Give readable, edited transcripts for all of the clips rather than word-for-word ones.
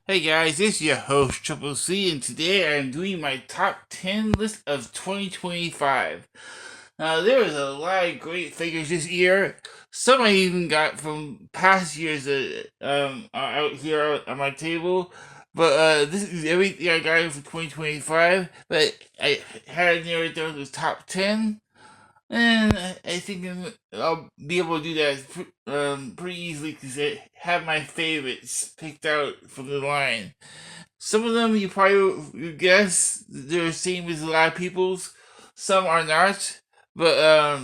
Hey guys, it's your host Triple C, and today I'm doing my top 10 list of 2025. Now, there was a lot of great figures this year. Some I even got from past years that are out here on my table. But this is everything I got for 2025. But I had to narrow it down to the top 10. And I think I'll be able to do that pretty easily because I have my favorites picked out from the line. Some of them you probably would guess they're the same as a lot of people's. Some are not, but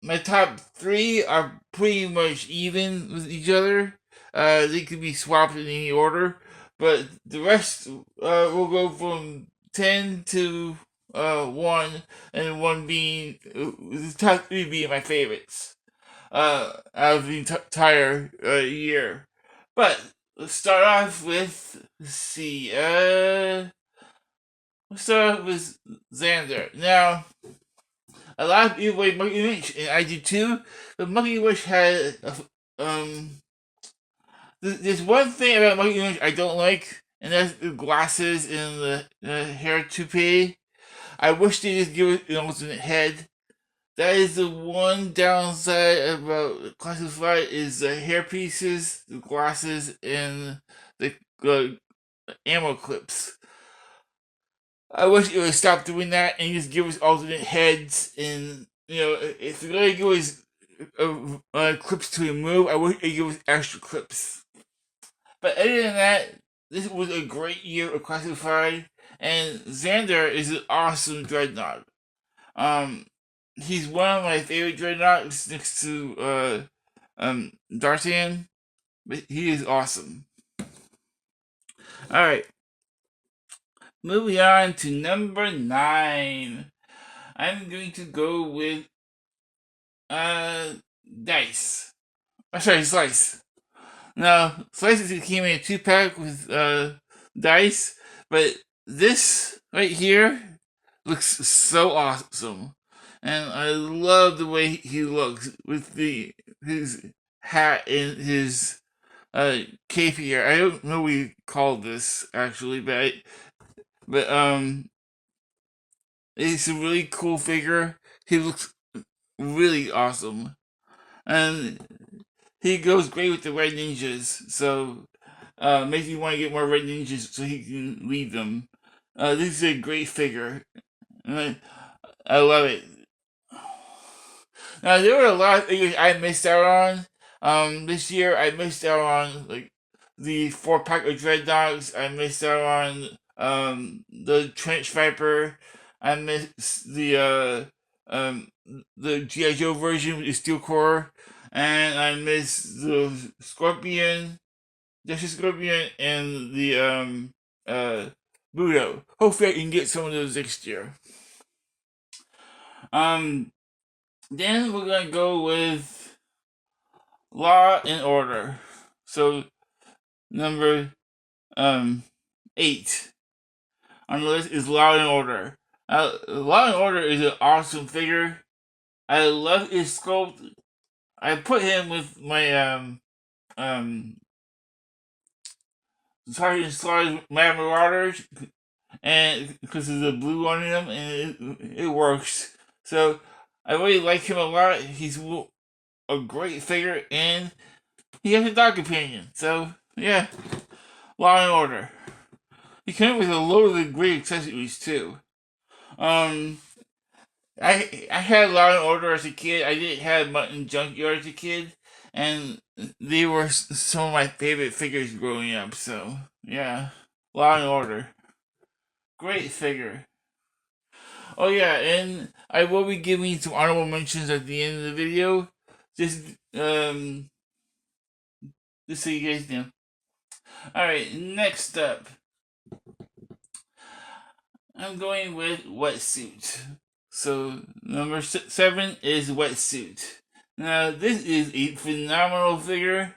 my top three are pretty much even with each other. They could be swapped in any order, but the rest will go from 10 to 1, and 1 being the top 3 being my favorites out of the entire year. But let's start off with, let's start off with Xander. Now, a lot of people like Monkey Wrench, and I did too. But Monkey Wrench had there's one thing about Monkey Wrench I don't like, and that's the glasses and the hair toupee. I wish they just give it an alternate head. That is the one downside about Classified is the hair pieces, the glasses, and the ammo clips. I wish it would stop doing that and just give us alternate heads. And if they're gonna give us clips to remove, I wish they give us extra clips. But other than that, this was a great year of Classified, and Xander is an awesome dreadnought. He's one of my favorite dreadnoughts next to D'Artagnan, but he is awesome. All right, moving on to number 9. I'm going to go with Dice. I'm sorry, Slice. Now, Slice came in a 2-pack with Dice, but this right here looks so awesome. And I love the way he looks with his hat and his cape here. I don't know what we call this actually, but it's a really cool figure. He looks really awesome, and he goes great with the Red Ninjas. So makes me want to get more Red Ninjas so he can lead them. This is a great figure, and I love it. Now there were a lot of things I missed out on. This year I missed out on like the 4-pack of Dreadnoks. I missed out on the Trench Viper. I missed the GI Joe version with the Steel Core, and I missed the Scorpion, Justice Scorpion, and the Budo. Hopefully I can get some of those next year. Um, then we're gonna go with Law and Order. So number 8 on the list is Law and Order. Law and Order is an awesome figure. I love his sculpt. I put him with my Sergeant Slaughter's Mad Marauders, and because of the blue on him, and it works. So I really like him a lot. He's a great figure, and he has a dog companion. So yeah, Law and Order. He came with a load of great accessories too. Um, I had Law and Order as a kid. I didn't have Mutton Junkyard as a kid, and they were some of my favorite figures growing up. So yeah, Law and Order, great figure. Oh yeah, and I will be giving some honorable mentions at the end of the video. Just um, just so you guys know. All right, next up, I'm going with Wetsuit. So number 7 is Wetsuit. Now this is a phenomenal figure.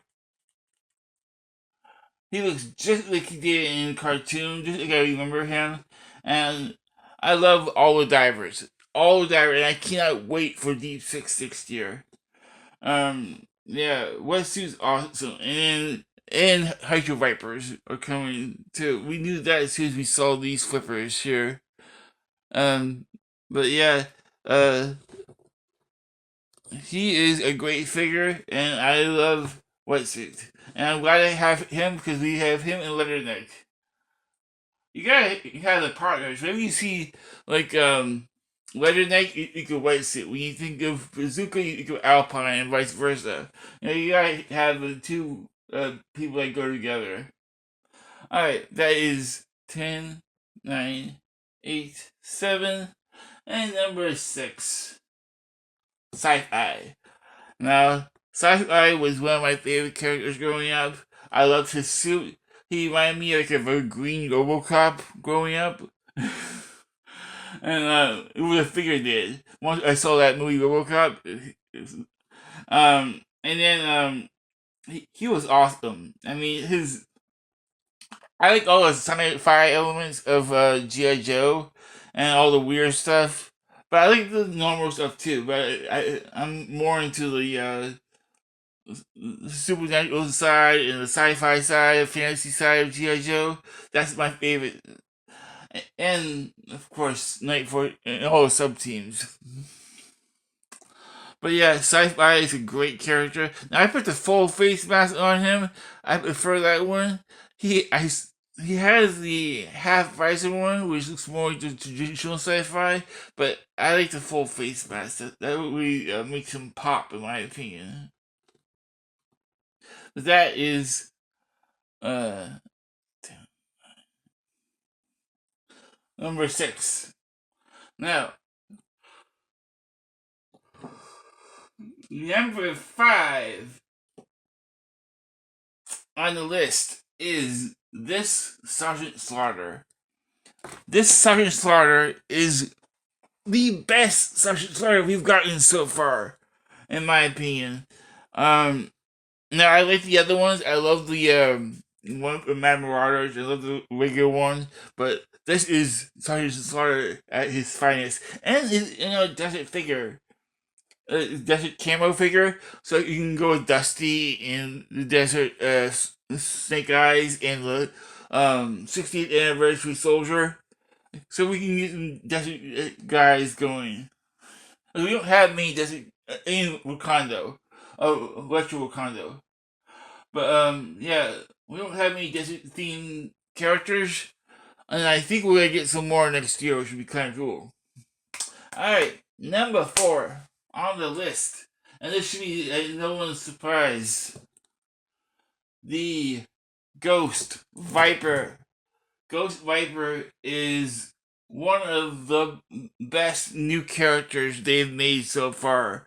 He looks just like he did in the cartoon, just like I remember him. And I love all the divers. All the divers, and I cannot wait for Deep Six next year. Yeah, Wetsuit's awesome. And and Hydro Vipers are coming too. We knew that as soon as we saw these flippers here. But yeah, he is a great figure, and I love Wetsuit. And I'm glad I have him because we have him in Leatherneck. You gotta have the partners. Whenever you see like Leatherneck, you think of Wetsuit. When you think of Bazooka, you think of Alpine, and vice versa. You gotta have the two people that go together. Alright, that is 10, 9, 8, 7, and number 6. Sci-Fi. Now, Sci-Fi was one of my favorite characters growing up. I loved his suit. He reminded me like of a green Robocop growing up. And it was a figure did. Once I saw that movie Robocop, and then he was awesome. I mean, I like all the sci-fi elements of G.I. Joe and all the weird stuff. But I like the normal stuff too. But I'm more into the supernatural side and the sci-fi side, fantasy side of G.I. Joe. That's my favorite. And of course, Nightfort and all the sub teams. But yeah, Sci-Fi is a great character. Now I put the full face mask on him. I prefer that one. He has the half visor one, which looks more like the traditional Sci-Fi. But I like the full face mask. That really makes him pop, in my opinion. But that is uh number 6. Now number 5 on the list is this Sergeant Slaughter. This Sergeant Slaughter is the best Sergeant Slaughter we've gotten so far, in my opinion. Now I like the other ones. I love the one with Mad Marauders. I love the regular one, but this is Sergeant Slaughter at his finest, and his desert figure. Desert camo figure, so you can go with Dusty in the desert, Snake Eyes, and the 60th anniversary soldier. So we can get some desert guys going. We don't have many desert in Wakanda, Retro Wakanda, but yeah, we don't have many desert themed characters, and I think we're gonna get some more next year, which would be kind of cool. All right, number 4 on the list, and this should be no one's surprise. The Ghost Viper. Ghost Viper is one of the best new characters they've made so far.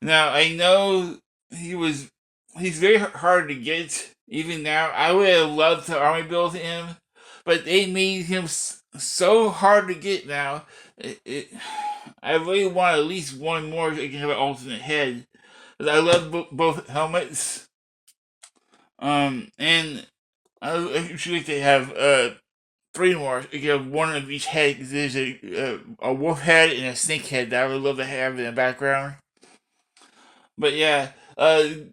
Now I know he's very hard to get even now. I would have loved to army build him, but they made him so hard to get now. I really want at least one more so I can have an alternate head. I love both helmets. And I should like to have 3 more. You can have one of each head. There's a wolf head and a snake head that I would love to have in the background. But yeah, I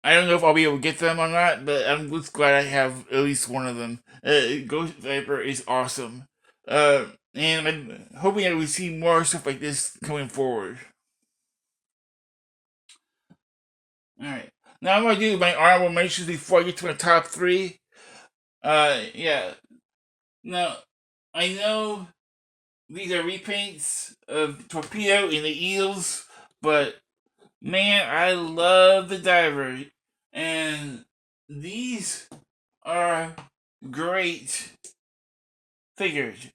don't know if I'll be able to get them or not, but I'm just glad I have at least one of them. Ghost Viper is awesome. And I'm hoping that we see more stuff like this coming forward. Alright. Now I'm going to do my honorable mentions before I get to my top 3. Yeah. Now, I know these are repaints of Torpedo and the Eels, but man, I love the Diver. And these are great figures.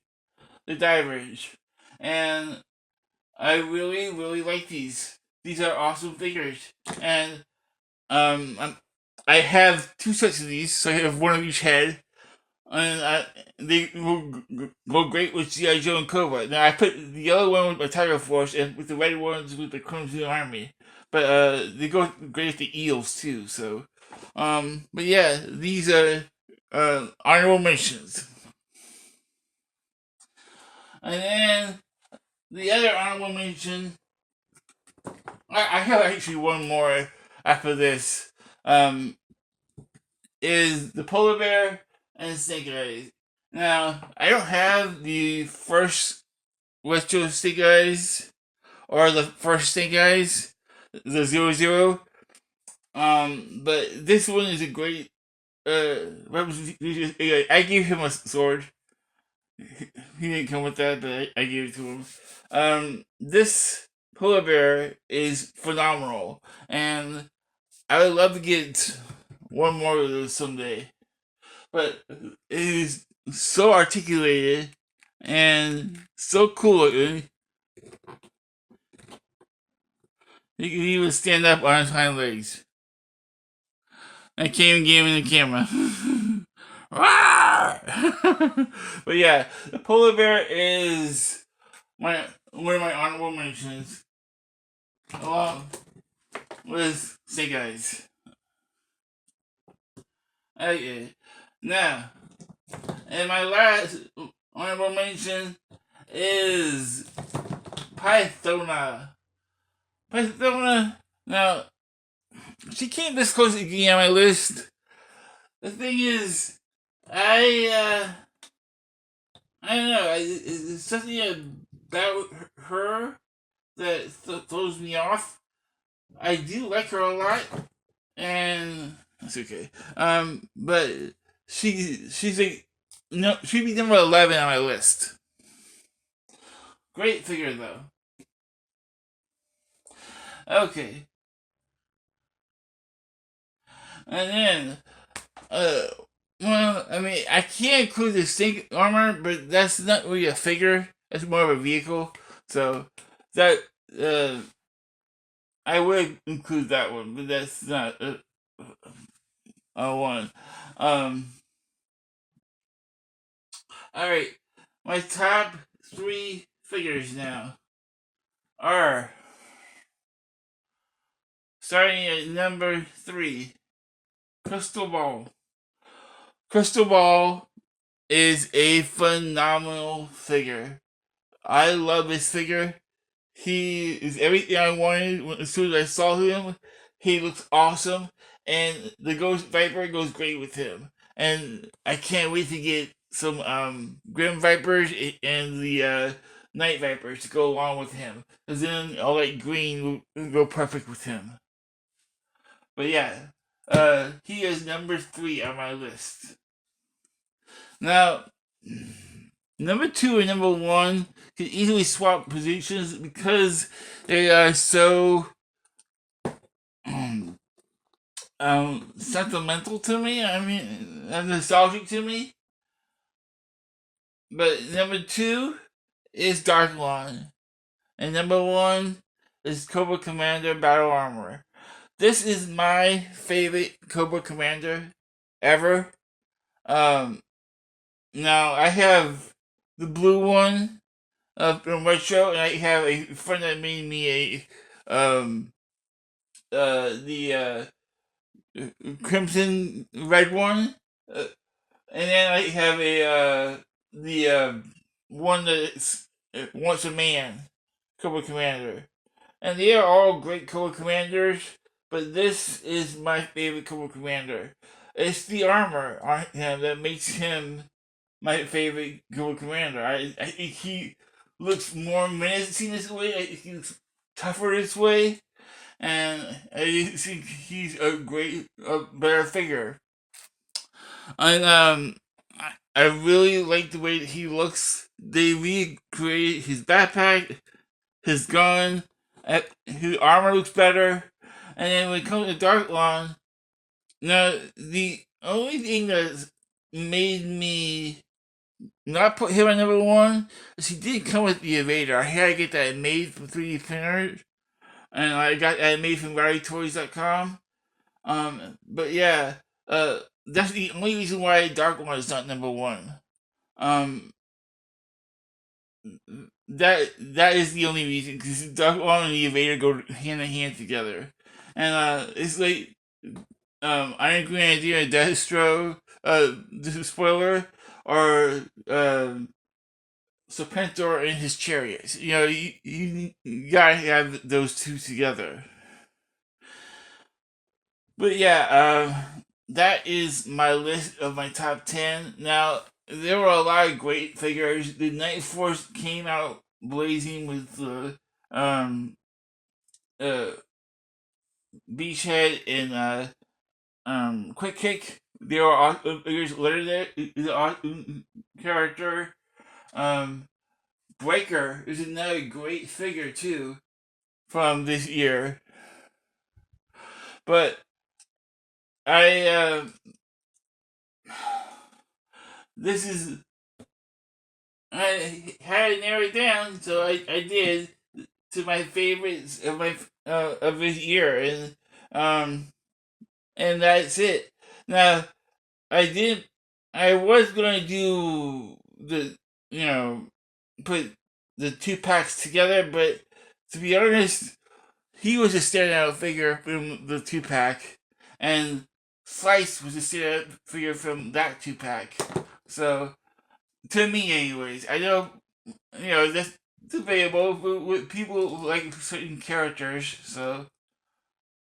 The Divers. And I really, really like these. These are awesome figures. And I have 2 sets of these, so I have one of each head. And they will go great with G.I. Joe and Cobra. Now I put the yellow one with my Tiger Force and with the red ones with the Crimson Army. But they go great with the Eels too, so but yeah, these are honorable mentions. And then the other honorable mention, I have actually one more after this. is the polar bear and Snake Eyes. Now, I don't have the first retro Snake Eyes or the first Snake Eyes, the 00. But this one is a great representation. I gave him a sword. He didn't come with that, but I gave it to him. This polar bear is phenomenal, and I would love to get one more of those someday. But it is so articulated and so cool looking. He can even stand up on his hind legs. I can't even get him in the camera. But yeah, the polar bear is one of my honorable mentions, along with Snake Eyes. Okay, now, and my last honorable mention is Pythona. Pythona. Now, she came this close to getting on my list. The thing is, I don't know. It's something about her that throws me off. I do like her a lot, and that's okay. But she's like, no, she'd be number 11 on my list. Great figure though. Okay, and then well, I mean, I can't include the Snake armor, but that's not really a figure. That's more of a vehicle. So that I would include that one, but that's not a one. All right, my top 3 figures now are starting at number 3. Crystal Ball. Crystal Ball is a phenomenal figure. I love this figure. He is everything I wanted as soon as I saw him. He looks awesome, and the Ghost Viper goes great with him. And I can't wait to get some Grim Vipers and the Night Vipers to go along with him. Because then all that green will go perfect with him. But yeah, he is number 3 on my list. Now, number 2 and number 1 can easily swap positions because they are so sentimental to me. I mean, nostalgic to me. But number 2 is Darklon, and number 1 is Cobra Commander Battle Armor. This is my favorite Cobra Commander ever. Now I have the blue one from Retro, and I have a friend that made me the crimson red one, and then I have the one that wants a man, Cobra Commander, and they are all great Cobra Commanders. But this is my favorite Cobra Commander. It's the armor on him that makes him my favorite Cobra Commander. I think he looks more menacing this way. I think he looks tougher this way, and I think he's a better figure. And I really like the way that he looks. They recreated his backpack, his gun, his armor looks better. And then when it comes to Darklon, now the only thing that's made me not put him at number 1 is he did come with the Evader. I had to get that made from 3D printers, and I got that made from RowdyToys.com. But yeah, that's the only reason why Darklon is not number 1. Um, that is the only reason, because Darklon and the Evader go hand in hand together, and it's like Iron Grenadier and Destro. This is spoiler, or Serpentor and his chariots. You know, you gotta have those two together. But yeah, that is my list of my top 10. Now, there were a lot of great figures. The Night Force came out blazing with the uh, Beachhead and Quick Kick. There were awesome figures later there. The awesome character. Um, Breaker is another great figure, too, from this year. But I this is I had to narrow it down, so I did to my favorites of my of this year, um and that's it. Now I did I was gonna do the you know put the two packs together, but to be honest, he was a standout figure from the two pack, and Slice was a standout figure from that two pack. So to me, anyways, I know that's debatable with people like certain characters. So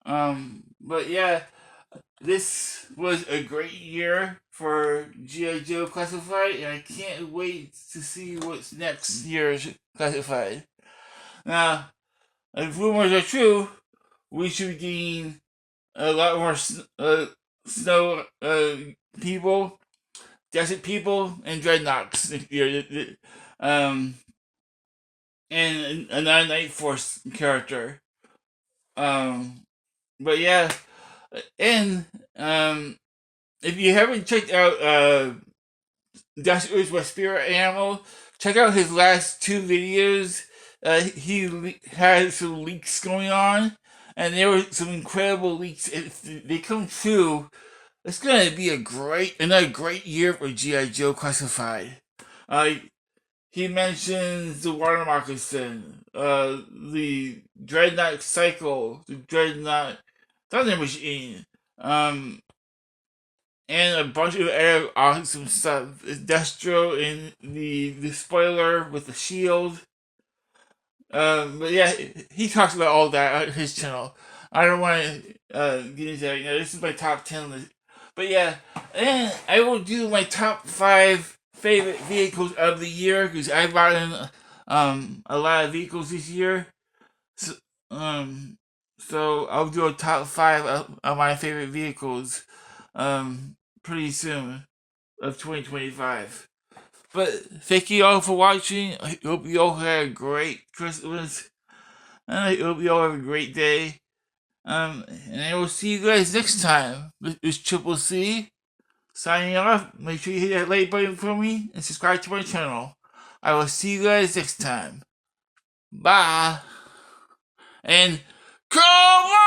but yeah, this was a great year for G.I. Joe Classified, and I can't wait to see what's next year's Classified. Now, if rumors are true, we should be getting a lot more snow people, desert people, and dreadnoughts next year. And another Night Force character. But yeah, and if you haven't checked out Dusty with Spirit Animal, check out his last two videos. He had some leaks going on, and there were some incredible leaks. If they come true, it's gonna be another great year for GI Joe Classified. He mentions the water moccasin, the Dreadnought Cycle, the Dreadnought Thunder Machine, and a bunch of other awesome stuff. Destro in the spoiler with the shield. But yeah, he talks about all that on his channel. I don't want to get into that. This is my top 10 list. But yeah, and I will do my top 5 favorite vehicles of the year because I bought in a lot of vehicles this year. So, I'll do a top 5 of my favorite vehicles pretty soon of 2025. But thank you all for watching. I hope you all had a great Christmas, and I hope you all have a great day. And I will see you guys next time. This is Triple C signing off. Make sure you hit that like button for me and subscribe to my channel. I will see you guys next time. Bye. And come on!